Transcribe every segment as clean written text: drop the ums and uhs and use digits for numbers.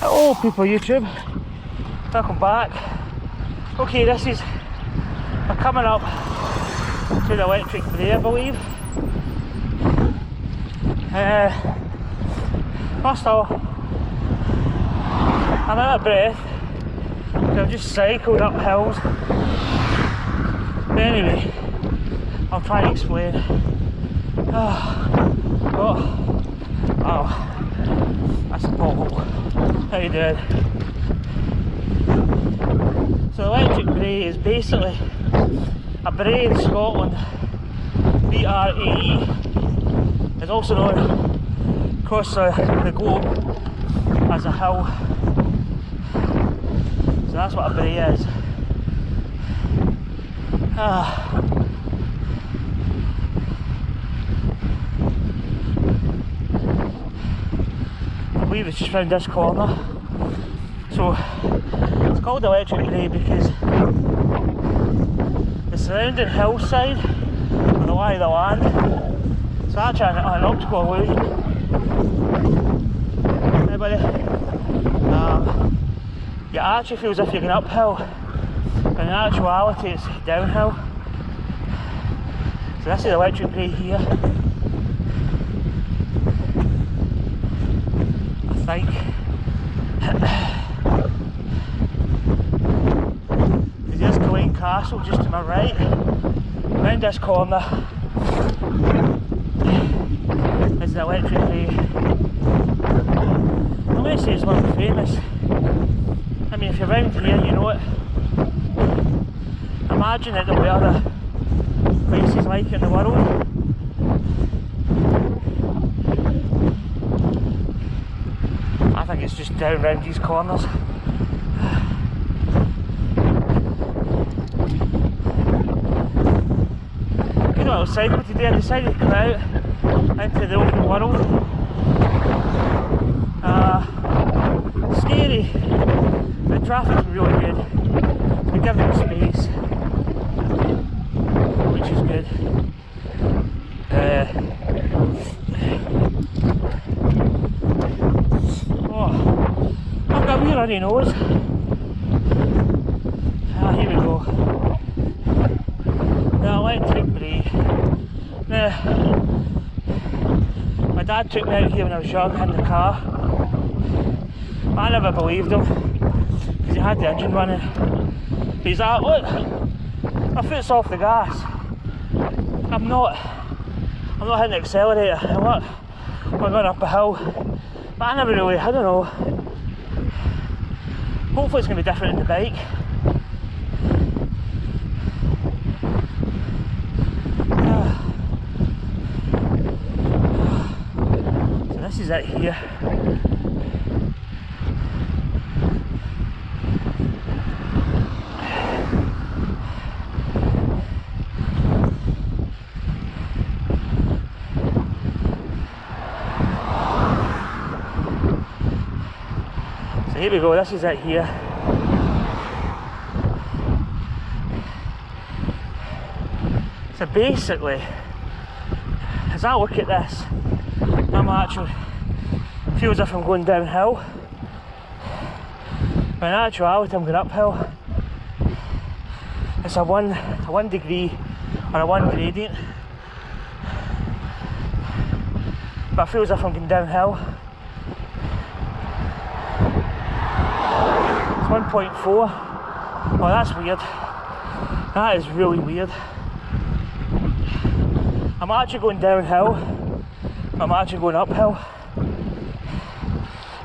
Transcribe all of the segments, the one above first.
Hello people of YouTube, welcome back. Okay, this is, we're coming up to the Electric Brae, I believe. First of all, I'm out of breath, so I've just cycled up hills. But anyway, I'll try and explain. Oh, that's a pothole. How you doing? So Electric Brae is basically a brae in Scotland. B-R-A-E. It's also known across the globe as a hill. So that's what a brae is. I believe it's just round this corner. So it's called Electric Brae because the surrounding hillside with the lie of the land, it's actually an optical illusion. Anybody? It actually feels as if you're going uphill, but in actuality it's downhill. So this is Electric Brae here. I think. There's Culzean Castle just to my right. Round this corner is the Electric Brae. I'm going to say it's one of the famous. I mean, if you're round here, you know it. Imagine that there'll be other places like it in the world. I think it's just down round these corners. Good little cycle today. I decided to come out into the open world. Scary. The traffic's really good. We give them space, which is good. I've got a wee runny nose. Here we go. The Electric Brae. Now, my dad took me out here when I was young in the car. I never believed him because he had the engine running. But he's like, look, my foot's off the gas. I'm not hitting the accelerator. And look, we're going up a hill. But I never really, I don't know. Hopefully it's going to be different in the bike. So this is it here. Here we go, this is it here. So basically, as I look at this, I'm actually, feels as if I'm going downhill. But in actuality I'm going uphill. It's a one degree or a one gradient. But it feels as if I'm going downhill. 1.4. Oh, that's weird. That is really weird. I'm actually going downhill. I'm actually going uphill.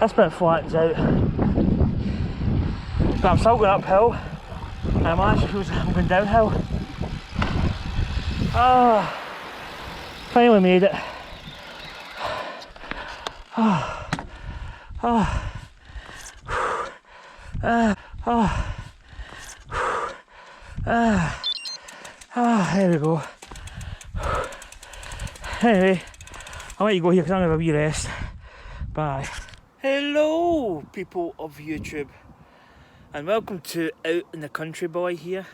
This bit flattens out. But I'm still going uphill. And I'm actually feels like I'm going downhill. Finally made it. There we go. Anyway, I'll let you go here because I'm going to have a wee rest. Bye. Hello, people of YouTube, and welcome to Out in the Country Boy here.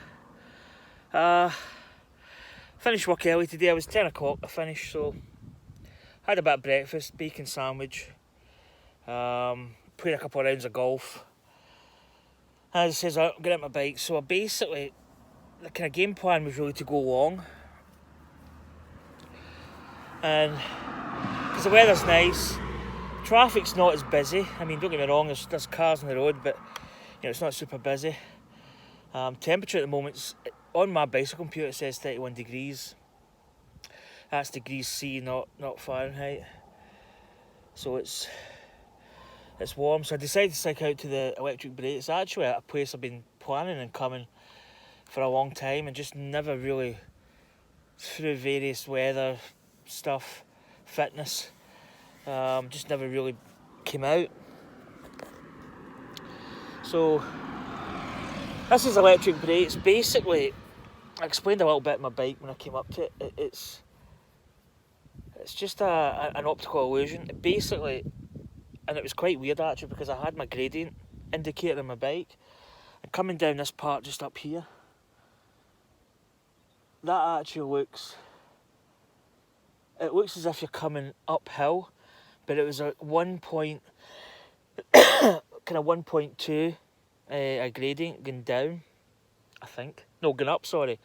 Finished work early today. It was 10 o'clock to finish, so had a bit of breakfast, bacon sandwich, playing a couple of rounds of golf. As I says, I'm getting out my bike, so basically the kind of game plan was really to go long, and because the weather's nice, traffic's not as busy. I mean, don't get me wrong, there's cars on the road, but you know, it's not super busy. Temperature at the moment, on my bicycle computer, it says 31 degrees. That's degrees C, not Fahrenheit. So it's warm. So I decided to stick out to the Electric Brae. It's actually a place I've been planning and coming for a long time, and just never really, through various weather stuff, fitness, just never really came out. So this is Electric Brae. It's basically, I explained a little bit on my bike when I came up to it. It's just an optical illusion. Basically, and it was quite weird actually, because I had my gradient indicator on my bike, and coming down this part just up here, that actually looks as if you're coming uphill, but it was a 1.2 a gradient going down, I think. No, going up, sorry.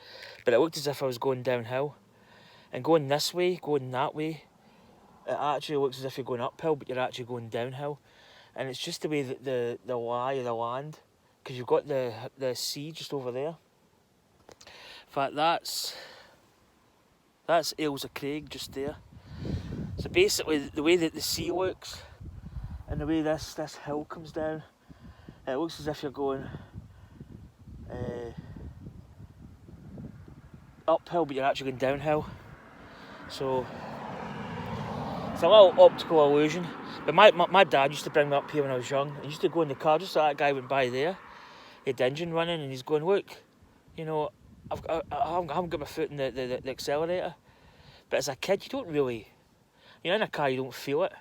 But it looked as if I was going downhill. And going this way, going that way, it actually looks as if you're going uphill, but you're actually going downhill. And it's just the way that the lie of the land, because you've got the sea just over there. In fact, that's Ailsa of Craig just there. So basically, the way that the sea looks, and the way this hill comes down, it looks as if you're going uphill, but you're actually going downhill. So it's a little optical illusion. But my dad used to bring me up here when I was young. I used to go in the car, just so that guy went by there. He had the engine running, and he's going, look, you know, I haven't got my foot in the accelerator. But as a kid, you don't really, you know, in a car you don't feel it.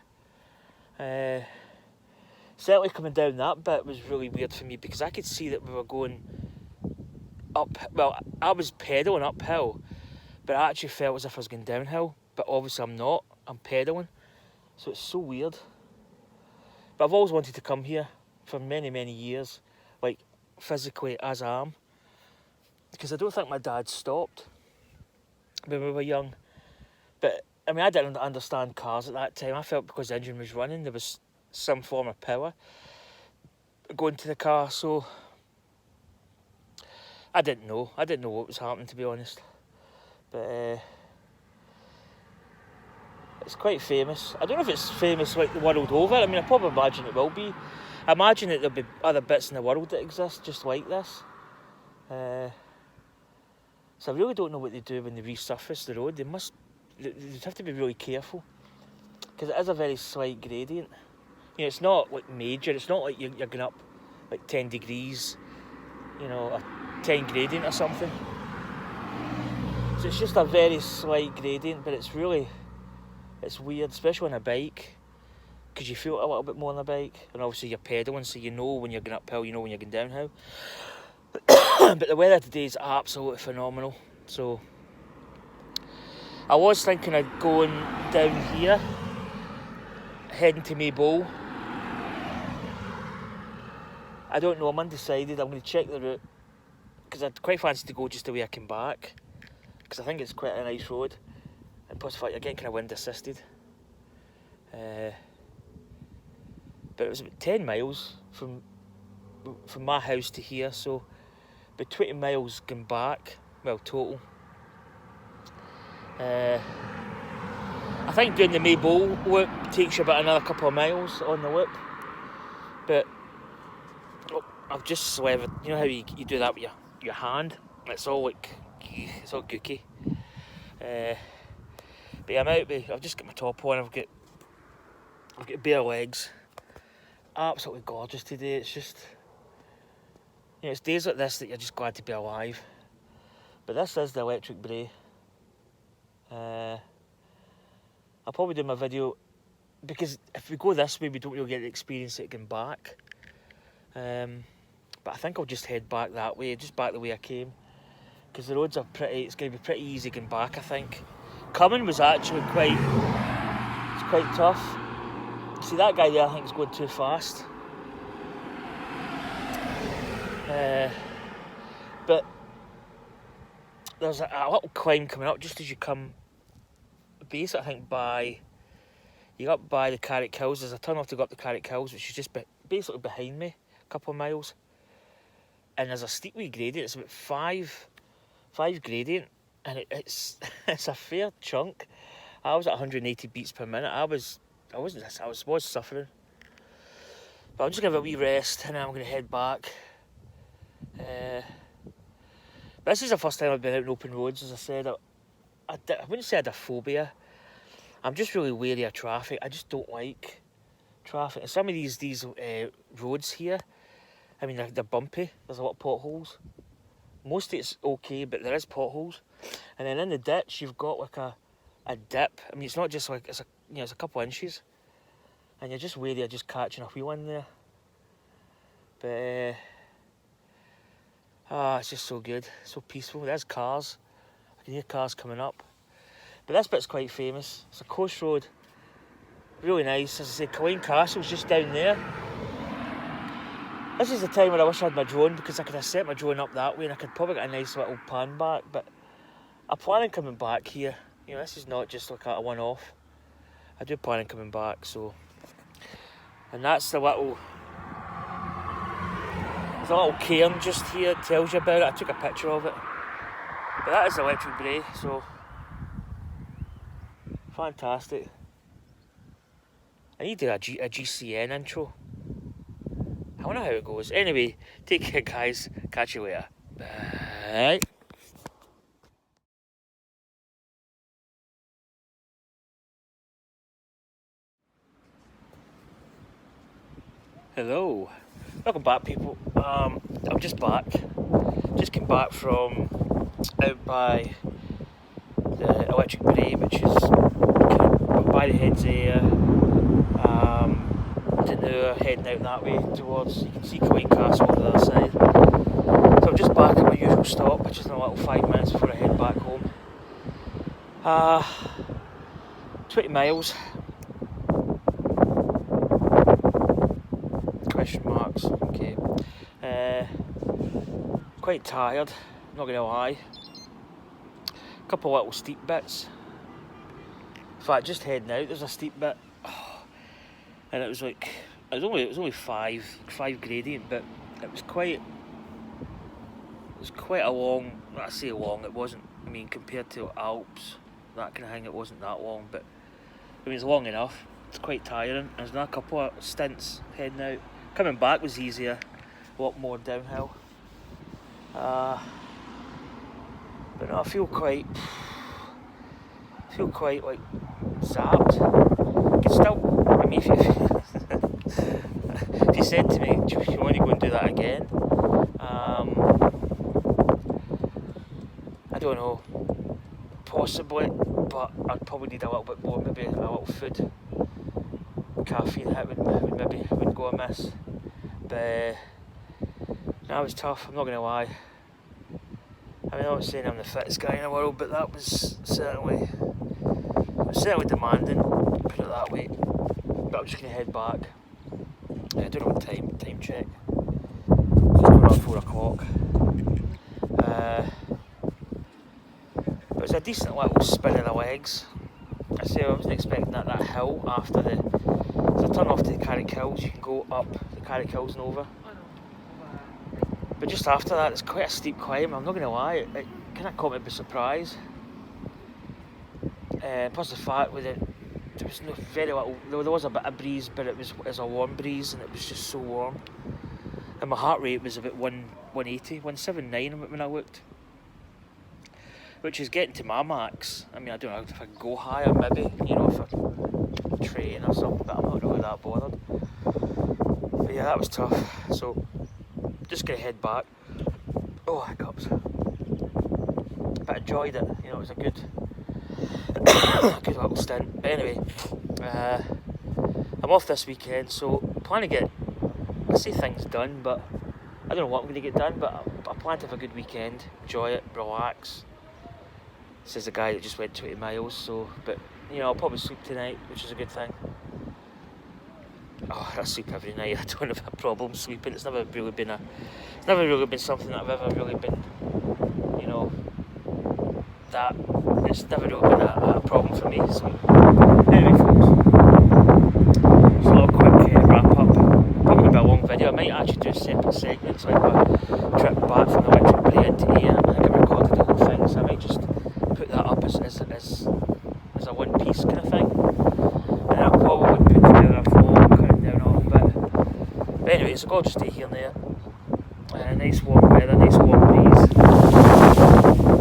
Certainly coming down that bit was really weird for me, because I could see that we were going up. Well, I was pedalling uphill, but I actually felt as if I was going downhill. But obviously I'm not. I'm pedalling, so it's so weird. But I've always wanted to come here for many, many years, like physically as I am, because I don't think my dad stopped when we were young. But I mean, I didn't understand cars at that time. I felt because the engine was running, there was some form of power going to the car, so I didn't know what was happening, to be honest. But it's quite famous. I don't know if it's famous like the world over. I mean, I probably imagine it will be. I imagine that there'll be other bits in the world that exist just like this. So I really don't know what they do when they resurface the road. They'd have to be really careful, because it is a very slight gradient. You know, it's not like major. It's not like you're going up like 10 degrees, you know, a 10 gradient or something. So it's just a very slight gradient, but it's weird, especially on a bike, because you feel it a little bit more on a bike, and obviously you're pedaling, so you know when you're going uphill, you know when you're going downhill. But the weather today is absolutely phenomenal. So I was thinking of going down here, heading to Maybole. I don't know, I'm undecided. I'm going to check the route, because I'd quite fancy to go just the way I came back, because I think it's quite a nice road, and plus you're getting kind of wind assisted. But it was about 10 miles from my house to here, so about 20 miles going back, well, total. I think doing the Maybole loop takes you about another couple of miles on the loop, but I've just slivered. You know how you do that with your hand? It's all like, it's all gooky. But yeah, I'm out. I've just got my top on. I've got bare legs. Absolutely gorgeous today. It's just, you know, it's days like this that you're just glad to be alive. But this is the Electric Brae. I'll probably do my video, because if we go this way we don't really get to experience it going back. But I think I'll just head back that way, just back the way I came, because the roads are it's going to be pretty easy going back, I think. Coming was actually quite tough. See, that guy there I think is going too fast. But there's a little climb coming up just as you come, basically I think you go up by the Carrick Hills. There's a turn off to go up the Carrick Hills, which is just basically behind me, a couple of miles. And there's a steep wee gradient. It's about five gradient, and it's it's a fair chunk. I was at 180 beats per minute. I was suffering. But I'm just gonna have a wee rest, and then I'm gonna head back. This is the first time I've been out on open roads. As I said, I wouldn't say I had a phobia. I'm just really wary of traffic. I just don't like traffic. And some of these roads here, I mean, they're bumpy. There's a lot of potholes. Most of it's okay, but there is potholes. And then in the ditch, you've got like a dip. I mean, it's not just like, it's a couple inches. And you're just wary of just catching a wheel in there. But, it's just so good, so peaceful. There's cars. I can hear cars coming up. But this bit's quite famous. It's a coast road. Really nice. As I say, Culzean Castle's just down there. This is the time when I wish I had my drone, because I could have set my drone up that way and I could probably get a nice little pan back. But I plan on coming back here. You know, this is not just like a one-off. I do plan on coming back, so. And that's the little. There's a little cairn just here. It tells you about it. I took a picture of it. But that is Electric Brae, so. Fantastic. I need to do a GCN intro. I wonder how it goes. Anyway, take care, guys. Catch you later. Bye. Hello. Welcome back, people. I'm just back. Just came back from out by the Electric Brae, which is by the heads there. Dunure, heading out that way towards, you can see Culzean Castle on the other side. So I'm just back at my usual stop, which is in a little 5 minutes before I head back home. 20 miles. Question marks, okay. Quite tired, not gonna lie. A couple of little steep bits. In fact, just heading out, there's a steep bit. And it was like, it was only five gradient, but it was quite a long, I say long, it wasn't, I mean, compared to Alps, that kind of thing, it wasn't that long, but I mean, it's long enough. It's quite tiring. There's another couple of stints heading out. Coming back was easier, a lot more downhill. But no, I feel quite like zapped. I can still, I mean, if you said to me, do you want to go and do that again? I don't know, possibly, but I'd probably need a little bit more, maybe a little food, caffeine hit would go amiss. But that was tough, I'm not going to lie. I mean, I'm not saying I'm the fittest guy in the world, but that was certainly demanding, put it that way. But I'm just going to head back. I don't know what time check. It's just going on 4 o'clock. But it's a decent little spin of the legs. I say I wasn't expecting that hill after there's a turn off to the Carrick Hills. You can go up the Carrick Hills and over. But just after that, it's quite a steep climb. I'm not going to lie, it kind of caught me by surprise. Plus the fact with it, there was no very little. There was a bit of breeze, but it was a warm breeze, and it was just so warm. And my heart rate was about 180, 179 when I looked, which is getting to my max. I mean, I don't know if I can go higher, maybe, you know, if I train or something, but I'm not really that bothered. But yeah, that was tough. So just gonna head back. Oh, hiccups. But I enjoyed it. You know, it was a good little stint. But anyway, I'm off this weekend, so I plan to get, I say things done, but I don't know what I'm going to get done, but I plan to have a good weekend, enjoy it, relax. This is the guy that just went 20 miles, so, but, you know, I'll probably sleep tonight, which is a good thing. I sleep every night. I don't have a problem sleeping. It's never really been something that I've ever really been, you know, that it's never really been a problem for me. So anyway, folks, just a little quick wrap up. Probably be a long video. I might actually do separate segments, like a trip back from the Electric Brae into here. I think I recorded the whole thing, so I might just put that up as a one piece kind of thing. And I'll probably put together a vlog cutting down a little bit. But anyway, it's a gorgeous day here and there. Nice warm weather, nice warm breeze.